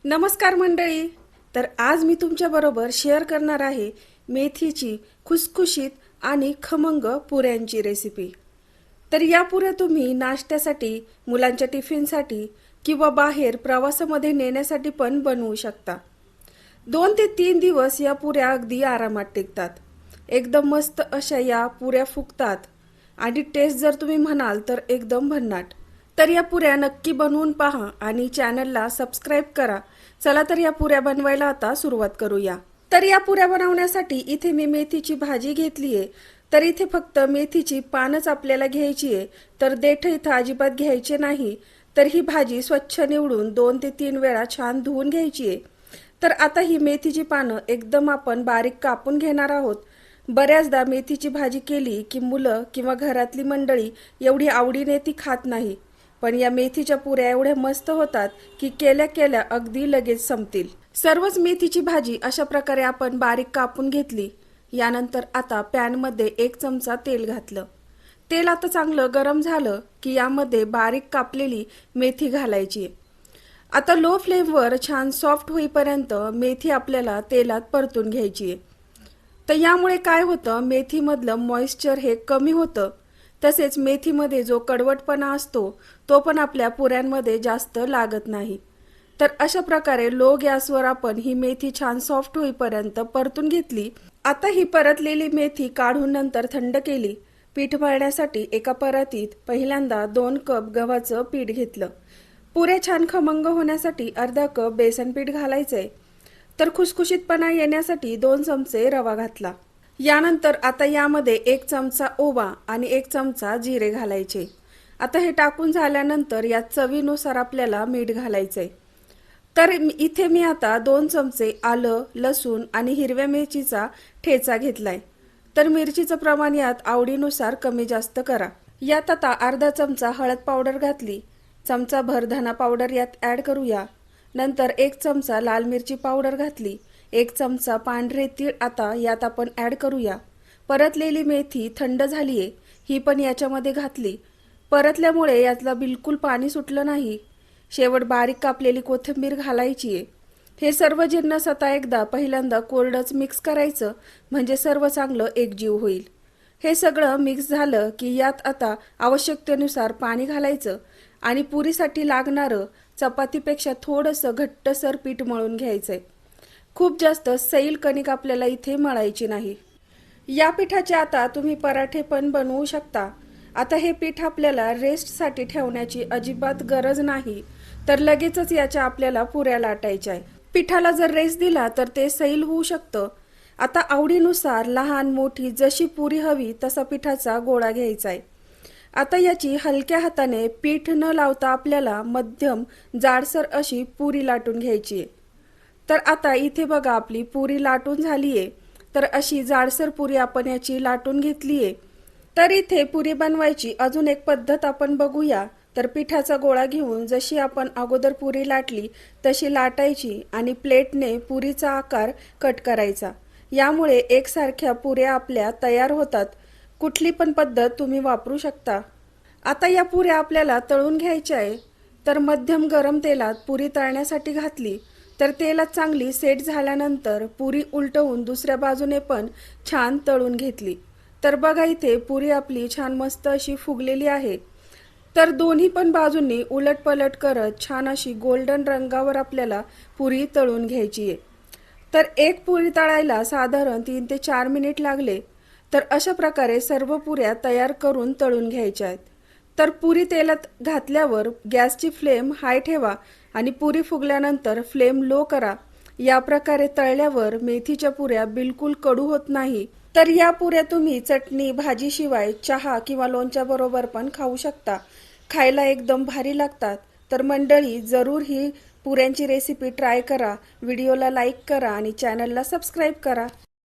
नमस्कार मंडळी. तर आज मी तुमच्याबरोबर शेअर करणार आहे मेथीची खुसखुशीत आणि खमंग पुऱ्यांची रेसिपी. तर या पुऱ्या तुम्ही नाश्त्यासाठी, मुलांच्या टिफिनसाठी किंवा बाहेर प्रवासामध्ये नेण्यासाठी पण बनवू शकता. 2 ते 3 दिवस या पुऱ्या अगदी आरामात टिकतात. एकदम मस्त अशा या पुऱ्या फुगतात आणि टेस्ट जर तुम्ही म्हणाल तर एकदम भन्नाट. तर या पुऱ्या नक्की बनवून पहा आणि चॅनलला सबस्क्राईब करा. चला तर या पुऱ्या बनवायला आता सुरुवात करूया. तर या पुऱ्या बनवण्यासाठी इथे मी मेथीची भाजी घेतली आहे. तर इथे फक्त मेथीची पानच आपल्याला घ्यायची आहे, तर देठ इथं अजिबात घ्यायचे नाही. तर ही भाजी स्वच्छ निवडून 2 ते 3 वेळा छान धुवून घ्यायची आहे. तर आता ही मेथीची पानं एकदम आपण बारीक कापून घेणार आहोत. बऱ्याचदा मेथीची भाजी केली की मुलं किंवा घरातली मंडळी एवढी आवडीने ती खात नाही, पण या मेथीच्या पुऱ्या एवढ्या मस्त होतात की केल्या केल्या अगदी लगेच संपतील. सर्वच मेथीची भाजी अशा प्रकारे आपण बारीक कापून घेतली. यानंतर आता पॅनमध्ये 1 चमचा तेल घातलं. तेल आता चांगलं गरम झालं की यामध्ये बारीक कापलेली मेथी घालायची. आता लो फ्लेमवर छान सॉफ्ट होईपर्यंत मेथी आपल्याला तेलात परतून घ्यायची आहे. तर यामुळे काय होतं, मेथीमधलं मॉइश्चर हे कमी होतं. तसेच मेथीमध्ये जो कडवटपणा असतो तो पण आपल्या पुऱ्यांमध्ये जास्त लागत नाही. तर अशा प्रकारे लो गॅसवर आपण ही मेथी छान सॉफ्ट होईपर्यंत परतून घेतली. आता ही परतलेली मेथी काढून नंतर थंड केली. पीठ मळण्यासाठी एका परातीत पहिल्यांदा 2 कप गव्हाचं पीठ घेतलं. पुऱ्या छान खमंग होण्यासाठी अर्धा कप बेसन पीठ घालायचंय. तर खुसखुशीतपणा येण्यासाठी 2 चमचे रवा घातला. यानंतर आता यामध्ये 1 चमचा ओवा आणि 1 चमचा जिरे घालायचे. आता हे टाकून झाल्यानंतर यात चवीनुसार आपल्याला मीठ घालायचंय. तर इथे मी आता 2 चमचे आलं, लसूण आणि हिरव्या मिरचीचा ठेचा घेतलाय. तर मिरचीचं प्रमाण यात आवडीनुसार कमी जास्त करा. यात आता अर्धा चमचा हळद पावडर घातली. चमचाभर धना पावडर यात ॲड करूया. नंतर 1 चमचा लाल मिरची पावडर घातली. 1 चमचा पांढरे तीळ आता यात आपण ॲड करूया. परतलेली मेथी थंड झालीये, ही पण याच्यामध्ये घातली. परतल्यामुळे यातला बिलकुल पाणी सुटलं नाही. शेवट बारीक कापलेली कोथिंबीर घालायची आहे. हे सर्व जिन्नस आता एकदा पहिल्यांदा कोरडंच मिक्स करायचं, म्हणजे सर्व चांगलं एकजीव होईल. हे सगळं मिक्स झालं की यात आता आवश्यकतेनुसार पाणी घालायचं आणि पुरीसाठी लागणारं चपातीपेक्षा थोडंसं घट्टसर पीठ मळून घ्यायचंय. खूप जास्त सैल कणिक आपल्याला इथे मळायची नाही. या पिठाचे आता तुम्ही पराठे पण बनवू शकता. आता हे पीठ आपल्याला रेस्टसाठी ठेवण्याची अजिबात गरज नाही, तर लगेचच याच्या आपल्याला पुऱ्या लाटायच्या आहे. पिठाला जर रेस्ट दिला तर ते सैल होऊ शकतं. आता आवडीनुसार लहान मोठी जशी पुरी हवी तसा पिठाचा गोळा घ्यायचा आहे. आता याची हलक्या हाताने पीठ न लावता आपल्याला मध्यम जाडसर अशी पुरी लाटून घ्यायची आहे. तर आता इथे बघा आपली पुरी लाटून झाली आहे. तर अशी जाडसर पुरी आपण याची लाटून घेतली आहे. तर इथे पुरी बनवायची अजून एक पद्धत आपण बघूया. तर पिठाचा गोळा घेऊन जशी आपण अगोदर पुरी लाटली तशी लाटायची आणि प्लेटने पुरीचा आकार कट करायचा. यामुळे एकसारख्या पुऱ्या आपल्या तयार होतात. कुठली पण पद्धत तुम्ही वापरू शकता. आता या पुऱ्या आपल्याला तळून घ्यायच्या आहे. तर मध्यम गरम तेलात पुरी तळण्यासाठी घातली. तर तेलात चांगली सेट झाल्यानंतर पुरी उलटवून दुसऱ्या बाजूने पण छान तळून घेतली. तर बघा इथे पुरी आपली छान मस्त अशी फुगलेली आहे. तर दोन्ही पण बाजूंनी उलटपलट करत छान अशी गोल्डन रंगावर आपल्याला पुरी तळून घ्यायची आहे. तर एक पुरी तळायला साधारण 3 ते 4 मिनिट लागले. तर अशा प्रकारे सर्व पुऱ्या तयार करून तळून घ्यायच्या आहेत. तर पुरी तेलात घातल्यावर गॅसची फ्लेम हाय ठेवा आणि पुरी फुगल्यानंतर फ्लेम लो करा. या प्रकारे तळल्यावर मेथीच्या पुऱ्या बिलकुल कडू होत नाही. तर या पुऱ्या तुम्ही चटणी भाजीशिवाय चहा किंवा लोणच्या बरोबर पण खाऊ शकता. खायला एकदम भारी लागतात. तर मंडळी जरूर ही पुऱ्यांची रेसिपी ट्राय करा. व्हिडिओला लाईक करा आणि चॅनलला सबस्क्राईब करा.